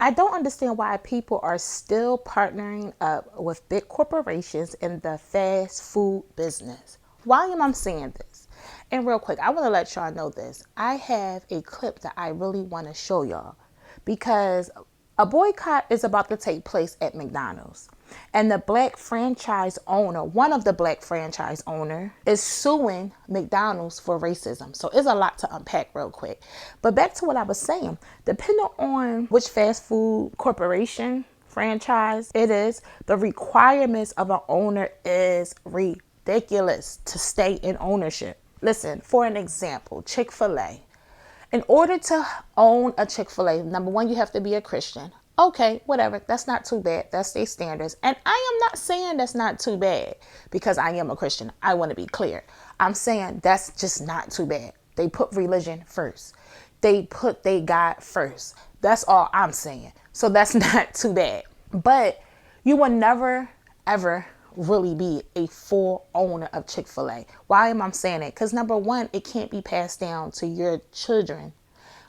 I don't understand why people are still partnering up with big corporations in the fast food business. Why am I saying this? And real quick, I want to let y'all know this. I have a clip that I really want to show y'all because a boycott is about to take place at McDonald's. And the black franchise owner, one of the black franchise owner, is suing McDonald's for racism. So it's a lot to unpack real quick. But back to what I was saying, depending on which fast food corporation franchise it is, the requirements of an owner is ridiculous to stay in ownership. Listen, for an example, Chick-fil-A. In order to own a Chick-fil-A, number one, you have to be a Christian. Okay, whatever. That's not too bad. That's their standards. And I am not saying that's not too bad because I am a Christian. I want to be clear. I'm saying that's just not too bad. They put religion first. They put their God first. That's all I'm saying. So that's not too bad. But you will never, ever really be a full owner of Chick-fil-A. Why am I saying that? Because number one, it can't be passed down to your children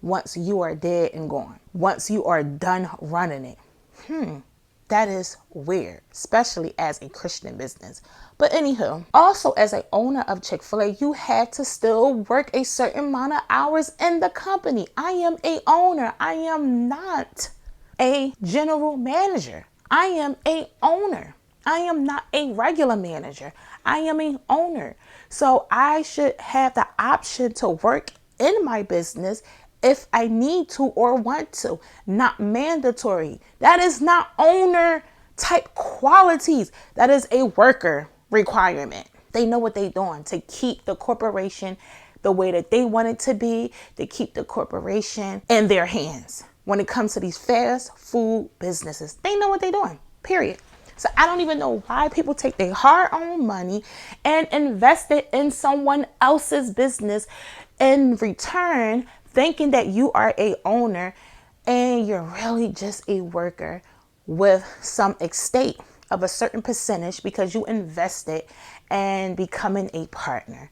once you are dead and gone. Once you are done running it. That is weird, especially as a Christian business. But anywho, also as an owner of Chick-fil-A, you have to still work a certain amount of hours in the company. I am a owner. I am not a general manager. I am a owner. I am not a regular manager. I am an owner. So I should have the option to work in my business if I need to or want to. Not mandatory. That is not owner type qualities. That is a worker requirement. They know what they're doing to keep the corporation the way that they want it to be, to keep the corporation in their hands. When it comes to these fast food businesses, they know what they're doing, period. So I don't even know why people take their hard-earned money and invest it in someone else's business in return, thinking that you are a owner and you're really just a worker with some estate of a certain percentage because you invested and becoming a partner.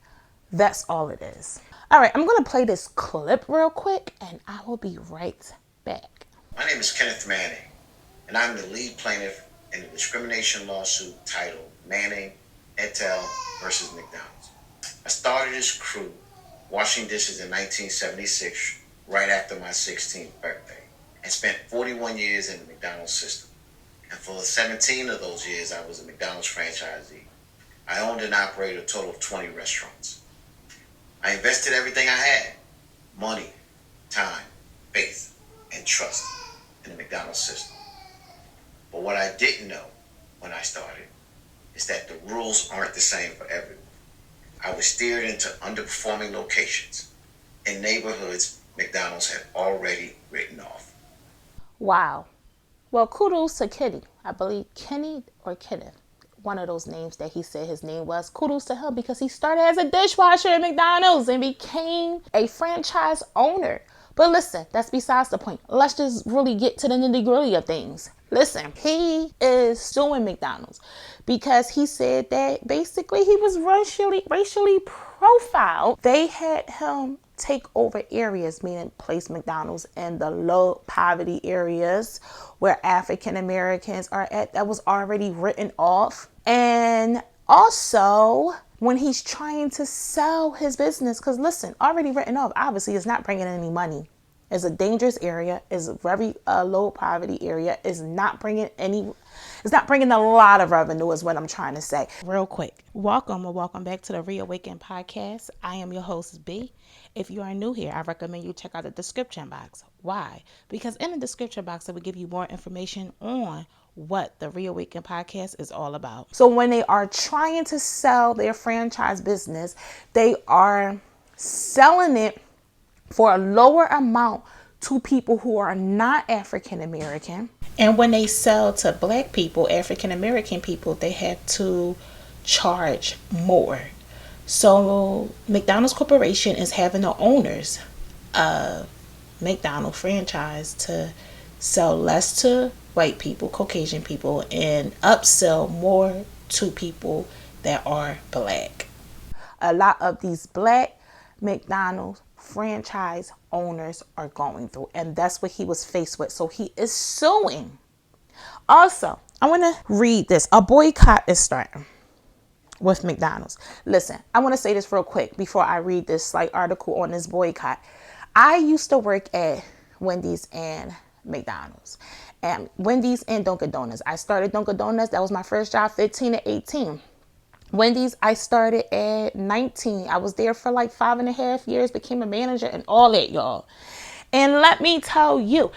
That's all it is. All right, I'm going to play this clip real quick and I will be right back. My name is Kenneth Manning, and I'm the lead plaintiff in a discrimination lawsuit titled Manning et al. Versus McDonald's. I started this crew washing dishes in 1976, right after my 16th birthday, and spent 41 years in the McDonald's system. And for 17 of those years, I was a McDonald's franchisee. I owned and operated a total of 20 restaurants. I invested everything I had, money, time, faith, and trust in the McDonald's system. But what I didn't know when I started is that the rules aren't the same for everyone. I was steered into underperforming locations in neighborhoods McDonald's had already written off. Wow. Well, kudos to Kenny. I believe Kenny or Kenneth, one of those names that he said his name was. Kudos to him because he started as a dishwasher at McDonald's and became a franchise owner. But listen, that's besides the point. Let's just really get to the nitty-gritty of things. Listen, he is suing McDonald's because he said that basically he was racially profiled. They had him take over areas, meaning place McDonald's in the low poverty areas where African Americans are at. That was already written off. And also when he's trying to sell his business, because listen, already written off, obviously it's not bringing any money. It's a dangerous area. It's a very low poverty area. It's not bringing a lot of revenue is what I'm trying to say. Real quick, welcome back to the Reawaken Podcast. I am your host, B. If you are new here, I recommend you check out the description box. Why? Because in the description box, I will give you more information on what the Reawaken Podcast is all about. So when they are trying to sell their franchise business, they are selling it for a lower amount to people who are not African American. And when they sell to black people, African American people, they have to charge more. So McDonald's Corporation is having the owners of McDonald's franchise to sell less to white people, Caucasian people, and upsell more to people that are black. A lot of these black McDonald's franchise owners are going through. And that's what he was faced with. So he is suing. Also, I want to read this. A boycott is starting with McDonald's. Listen, I want to say this real quick before I read this slight article on this boycott. I used to work at Wendy's and McDonald's, and Wendy's and Dunkin' Donuts. I started Dunkin' Donuts. That was my first job, 15 to 18. Wendy's, I started at 19. I was there for like 5.5 years, became a manager and all that, y'all. And let me tell you,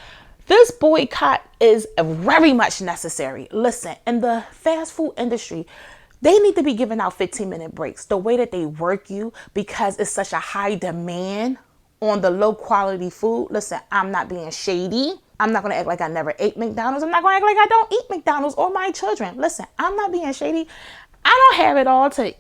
this boycott is very much necessary. Listen, in the fast food industry, they need to be giving out 15-minute breaks. The way that they work you, because it's such a high demand on the low quality food. Listen, I'm not being shady. I'm not going to act like I never ate McDonald's. I'm not going to act like I don't eat McDonald's or my children. Listen, I'm not being shady. I don't have it all to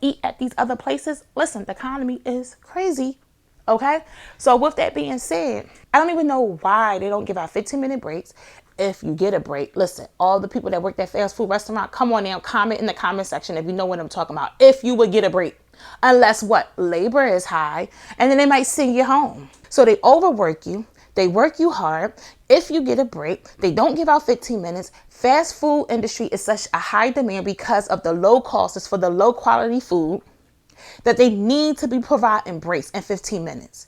eat at these other places. Listen, the economy is crazy. Okay? So with that being said, I don't even know why they don't give out 15-minute breaks. If you get a break, listen, all the people that work at fast food restaurant, come on now, comment in the comment section if you know what I'm talking about. If you would get a break. Unless what? Labor is high, and then they might send you home. So they overwork you. They work you hard. If you get a break, they don't give out 15 minutes. Fast food industry is such a high demand because of the low costs for the low quality food that they need to be providing breaks in 15 minutes.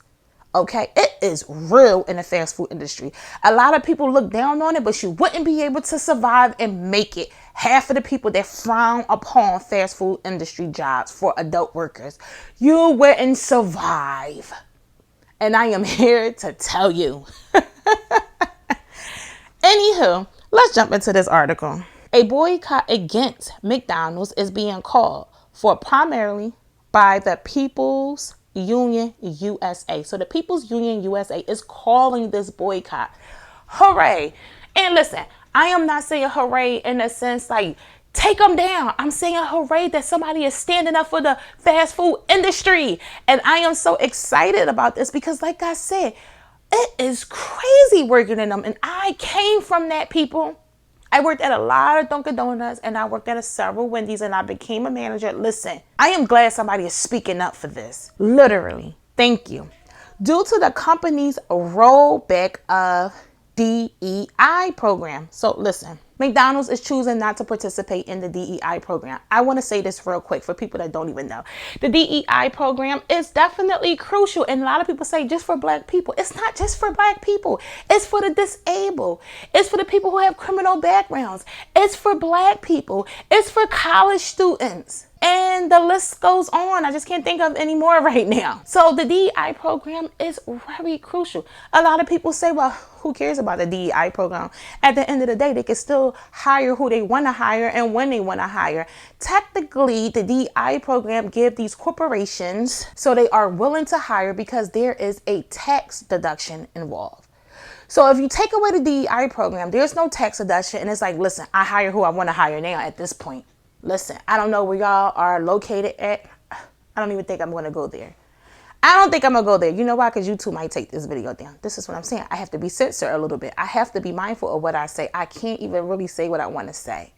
Okay, it is real in the fast food industry. A lot of people look down on it, but you wouldn't be able to survive and make it. Half of the people that frown upon fast food industry jobs for adult workers, you wouldn't survive. And I am here to tell you. Anywho, let's jump into this article. A boycott against McDonald's is being called for primarily by the People's Union USA. So the People's Union USA is calling this boycott. Hooray. And listen, I am not saying hooray in a sense like take them down. I'm saying hooray that somebody is standing up for the fast food industry. And I am so excited about this because like I said, it is crazy working in them. And I came from that, people. I worked at a lot of Dunkin' Donuts and I worked at several Wendy's and I became a manager. Listen, I am glad somebody is speaking up for this. Literally. Thank you. Due to the company's rollback of DEI program. So listen, McDonald's is choosing not to participate in the DEI program. I want to say this real quick for people that don't even know. The DEI program is definitely crucial. And a lot of people say just for black people. It's not just for black people. It's for the disabled. It's for the people who have criminal backgrounds. It's for black people. It's for college students. And the list goes on. I just can't think of any more right now. So the DEI program is very crucial. A lot of people say, well, who cares about the DEI program? At the end of the day, they can still hire who they want to hire and when they want to hire. Technically, the DEI program gives these corporations so they are willing to hire because there is a tax deduction involved. So if you take away the DEI program, there's no tax deduction. And it's like, listen, I hire who I want to hire now at this point. Listen, I don't know where y'all are located at. I don't even think I'm going to go there. I don't think I'm going to go there. You know why? Because YouTube might take this video down. This is what I'm saying. I have to be censored a little bit. I have to be mindful of what I say. I can't even really say what I want to say.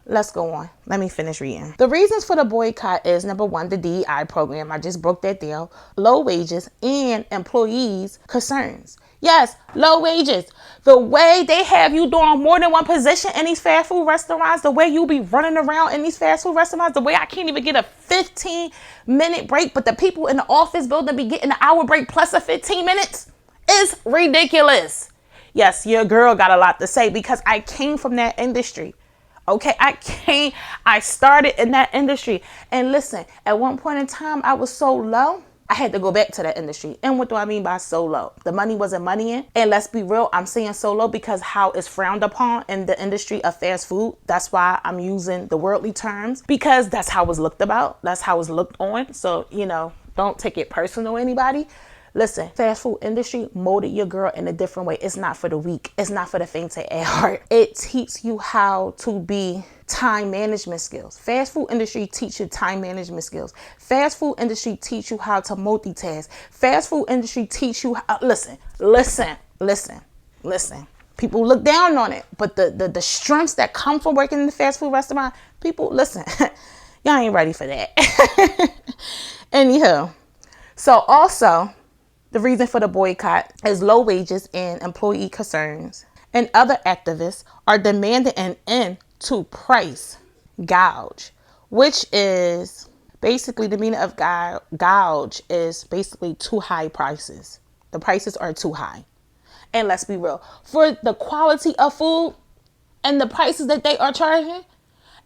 Let's go on. Let me finish reading. The reasons for the boycott is number one, the DEI program. I just broke that down. Low wages and employees' concerns. Yes, low wages. The way they have you doing more than one position in these fast food restaurants, the way you be running around in these fast food restaurants, the way I can't even get a 15-minute break, but the people in the office building be getting an hour break plus a 15 minutes is ridiculous. Yes, your girl got a lot to say because I came from that industry. Okay, I started in that industry. And listen, at one point in time, I was so low, I had to go back to that industry. And what do I mean by so low? The money wasn't money in. And let's be real, I'm saying so low because how it's frowned upon in the industry of fast food. That's why I'm using the worldly terms because that's how it's looked about. That's how it's looked on. So, don't take it personal, anybody. Listen, fast food industry molded your girl in a different way. It's not for the weak. It's not for the faint at heart. It teaches you how to be time management skills. Fast food industry teach you time management skills. Fast food industry teach you how to multitask. Fast food industry teach you how, listen. People look down on it, but the strengths that come from working in the fast food restaurant, people, listen, y'all ain't ready for that. Anyhow. So also, the reason for the boycott is low wages and employee concerns. And other activists are demanding an end to price gouge, which is basically the meaning of gouge is basically too high prices. The prices are too high. And let's be real, for the quality of food and the prices that they are charging,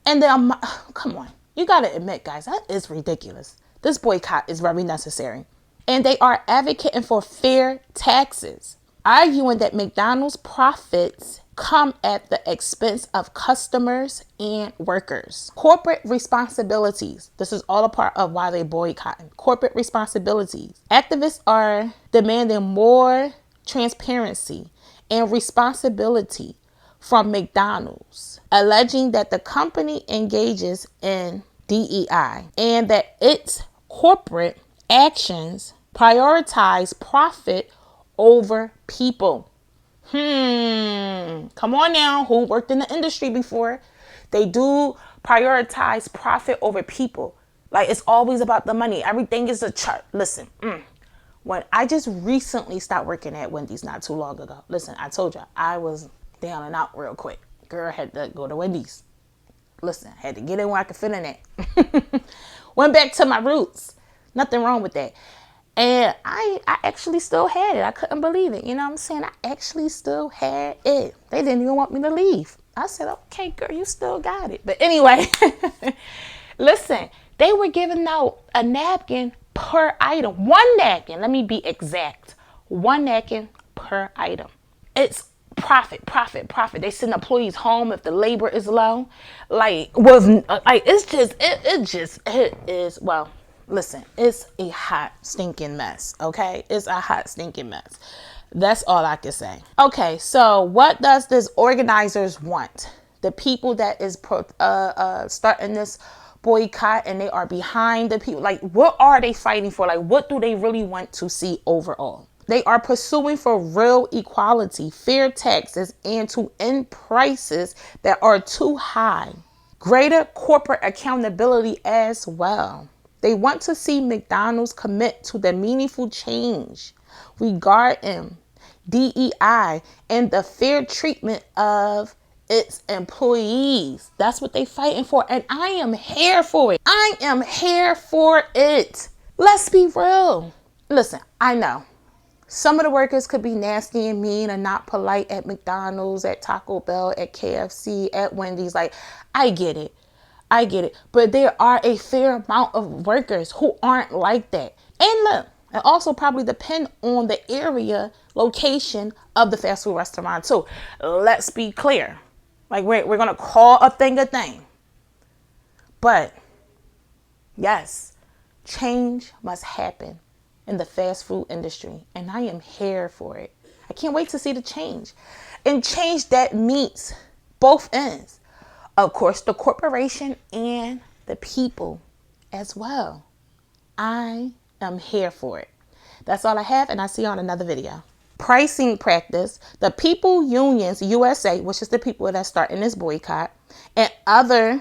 and then come on, you got to admit, guys, that is ridiculous. This boycott is very necessary. And they are advocating for fair taxes, arguing that McDonald's profits come at the expense of customers and workers. Corporate responsibilities. This is all a part of why they boycotting. Corporate responsibilities. Activists are demanding more transparency and responsibility from McDonald's, alleging that the company engages in DEI and that its corporate actions prioritize profit over people. Come on now, who worked in the industry before? They do prioritize profit over people. Like, it's always about the money. Everything is a chart. Listen, when I just recently stopped working at Wendy's not too long ago. Listen, I told you I was down and out real quick. Girl, had to go to Wendy's. Listen, had to get in where I could fit in it. Went back to my roots. Nothing wrong with that. And I actually still had it. I couldn't believe it. You know what I'm saying? I actually still had it. They didn't even want me to leave. I said, okay, girl, you still got it. But anyway, listen, they were giving out a napkin per item. One napkin, let me be exact. One napkin per item. It's profit. They send employees home if the labor is low. Like, it is, well, listen, it's a hot, stinking mess, okay? It's a hot, stinking mess. That's all I can say. Okay, so what does this organizers want? The people that is starting this boycott and they are behind the people. Like, what are they fighting for? Like, what do they really want to see overall? They are pursuing for real equality, fair taxes, and to end prices that are too high. Greater corporate accountability as well. They want to see McDonald's commit to the meaningful change regarding DEI and the fair treatment of its employees. That's what they fighting for. And I am here for it. I am here for it. Let's be real. Listen, I know some of the workers could be nasty and mean and not polite at McDonald's, at Taco Bell, at KFC, at Wendy's. Like, I get it. But there are a fair amount of workers who aren't like that. And look, it also probably depend on the area, location of the fast food restaurant too. Let's be clear. Like, we're going to call a thing a thing. But yes, change must happen in the fast food industry. And I am here for it. I can't wait to see the change. And change that meets both ends. Of course, the corporation and the people as well. I am here for it. That's all I have, and I'll see you on another video. Pricing practice. The People Unions USA, which is the people that are starting this boycott, and other